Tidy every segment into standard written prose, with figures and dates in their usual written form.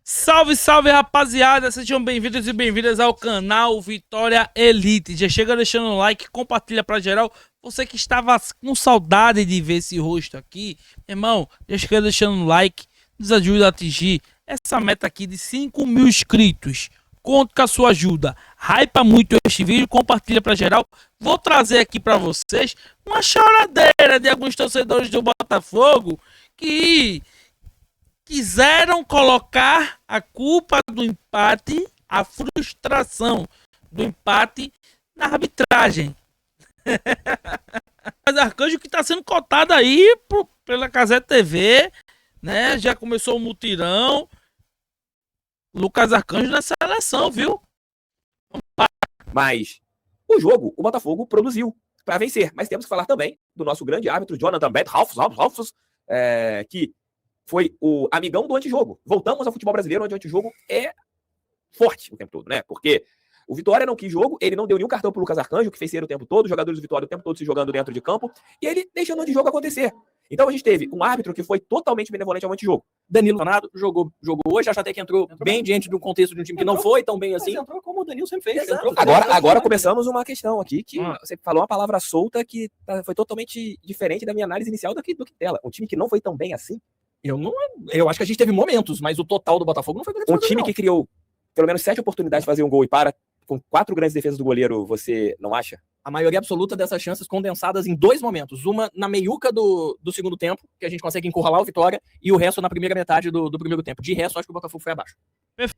Salve, salve, rapaziada! Sejam bem-vindos e bem-vindas ao canal Vitória Elite. Já chega deixando um like, compartilha pra geral. Você que estava com saudade de ver esse rosto aqui, irmão, já chega deixando um like, nos ajuda a atingir essa meta aqui de 5.000 inscritos. Conto com a sua ajuda. Hypa muito este vídeo, compartilha pra geral. Vou trazer aqui pra vocês uma choradeira de alguns torcedores do Botafogo que quiseram colocar a culpa do empate, a frustração do empate na arbitragem. Mas Arcanjo que está sendo cotado aí pela Gazeta TV, né? Já começou o mutirão. Lucas Arcanjo na seleção, viu? Mas o jogo, o Botafogo produziu para vencer. Mas temos que falar também do nosso grande árbitro, Jonathan Bethalfs, que foi o amigão do antijogo. Voltamos ao futebol brasileiro, onde o antijogo é forte o tempo todo, né? Porque o Vitória não quis jogo, ele não deu nenhum cartão pro Lucas Arcanjo, que fez ser o tempo todo, os jogadores do Vitória o tempo todo se jogando dentro de campo, e ele deixando o antijogo acontecer. Então a gente teve um árbitro que foi totalmente benevolente ao antijogo. Danilo Ronaldo jogou hoje, até que entrou bem diante de um contexto de um time que não foi tão bem assim. Entrou como o Danilo sempre fez. Agora começamos uma questão aqui, que você falou uma palavra solta que foi totalmente diferente da minha análise inicial do que dela. Um time que não foi tão bem assim. Eu acho que a gente teve momentos, mas o total do Botafogo não foi grande. Um time que criou pelo menos 7 oportunidades de fazer um gol e para com 4 grandes defesas do goleiro, você não acha? A maioria absoluta dessas chances condensadas em 2 momentos. Uma na meiuca do segundo tempo, que a gente consegue encurralar o Vitória, e o resto na primeira metade do primeiro tempo. De resto, acho que o Botafogo foi abaixo.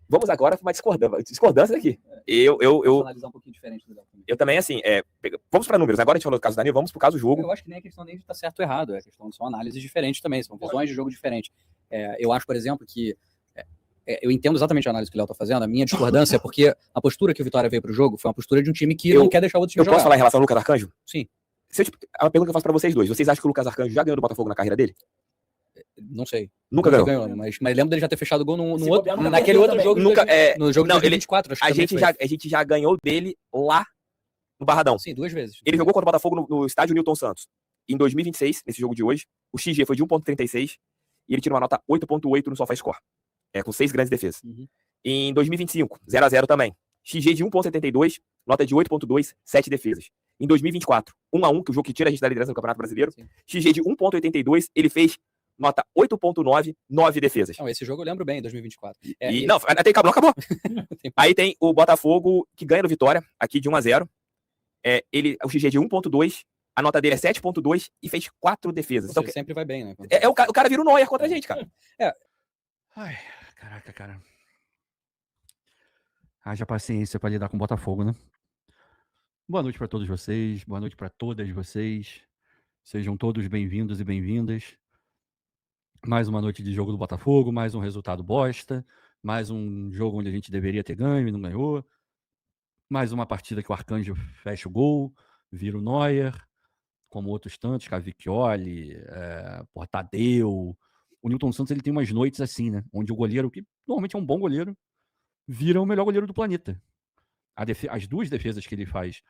Vamos agora para uma discordância daqui. Eu analisar um pouquinho diferente do também. Eu também, assim, vamos para números. Agora a gente falou do caso do Danilo, vamos pro caso do jogo. Eu acho que nem a questão nem de estar certo ou errado, são análises diferentes também, são visões de jogo diferentes. Eu acho, por exemplo, que eu entendo exatamente a análise que o Léo está fazendo. A minha discordância é porque a postura que o Vitória veio para o jogo foi uma postura de um time que não quer deixar o outro time jogar. Eu posso falar em relação ao Lucas Arcanjo? Sim. A pergunta que eu faço para vocês dois. Vocês acham que o Lucas Arcanjo já ganhou do Botafogo na carreira dele? Não sei. Nunca ganhou. Mas lembro dele já ter fechado gol naquele outro jogo. No jogo de 2024. Acho que a gente já ganhou dele lá no Barradão. Sim, 2 vezes. Ele jogou contra o Botafogo no estádio Newton Santos. Em 2026, nesse jogo de hoje, o XG foi de 1.36 e ele tirou uma nota 8.8 no SofaScore. Com 6 grandes defesas. Uhum. Em 2025, 0-0 também. XG de 1.72, nota de 8.2, 7 defesas. Em 2024, 1-1, que é o jogo que tira a gente da liderança do Campeonato Brasileiro. Sim. XG de 1.82, ele fez nota 8.9, 9 defesas. Não, esse jogo eu lembro bem, 2024. Não, acabou. Aí tem o Botafogo, que ganha no Vitória, aqui de 1-0. O XG de 1.2, a nota dele é 7.2 e fez 4 defesas. Então, sempre vai bem, né? O cara vira o Neuer contra a gente, cara. Ai, caraca, cara. Haja paciência para lidar com o Botafogo, né? Boa noite para todos vocês, boa noite para todas vocês. Sejam todos bem-vindos e bem-vindas. Mais uma noite de jogo do Botafogo, mais um resultado bosta, mais um jogo onde a gente deveria ter ganho e não ganhou. Mais uma partida que o Arcanjo fecha o gol, vira o Neuer, como outros tantos, Cavicchioli, Tadeu. O Newton Santos ele tem umas noites assim, né? Onde o goleiro, que normalmente é um bom goleiro, vira o melhor goleiro do planeta. As 2 defesas que ele faz,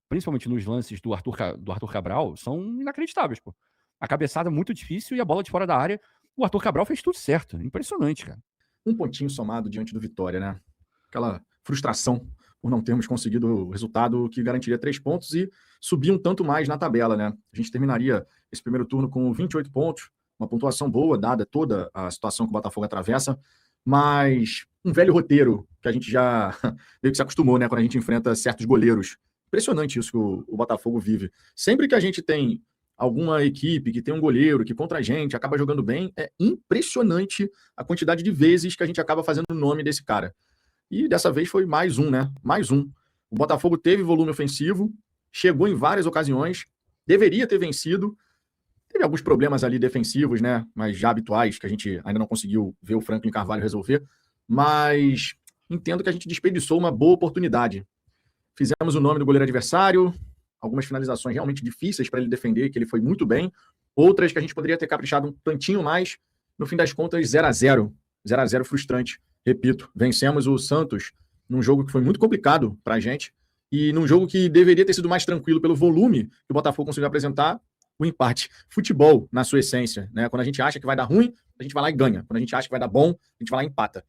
principalmente nos lances do Arthur Cabral, são inacreditáveis, pô. A cabeçada é muito difícil e a bola de fora da área, o Arthur Cabral fez tudo certo. Impressionante, cara. Um pontinho somado diante do Vitória, né? Aquela frustração por não termos conseguido o resultado que garantiria 3 pontos e subir um tanto mais na tabela, né? A gente terminaria esse primeiro turno com 28 pontos, uma pontuação boa, dada toda a situação que o Botafogo atravessa, mas um velho roteiro que a gente já meio que se acostumou, né? Quando a gente enfrenta certos goleiros. Impressionante isso que o Botafogo vive. Sempre que a gente tem alguma equipe que tem um goleiro que contra a gente acaba jogando bem, é impressionante a quantidade de vezes que a gente acaba fazendo o nome desse cara. E dessa vez foi mais um, né? Mais um. O Botafogo teve volume ofensivo, chegou em várias ocasiões, deveria ter vencido. Teve alguns problemas ali defensivos, né? Mas já habituais, que a gente ainda não conseguiu ver o Franklin Carvalho resolver. Mas entendo que a gente desperdiçou uma boa oportunidade. Fizemos o nome do goleiro adversário, algumas finalizações realmente difíceis para ele defender, que ele foi muito bem. Outras que a gente poderia ter caprichado um tantinho mais. No fim das contas, 0-0. 0-0 frustrante. Repito, vencemos o Santos num jogo que foi muito complicado para a gente e num jogo que deveria ter sido mais tranquilo pelo volume que o Botafogo conseguiu apresentar, o empate. Futebol, na sua essência, né? Quando a gente acha que vai dar ruim, a gente vai lá e ganha. Quando a gente acha que vai dar bom, a gente vai lá e empata.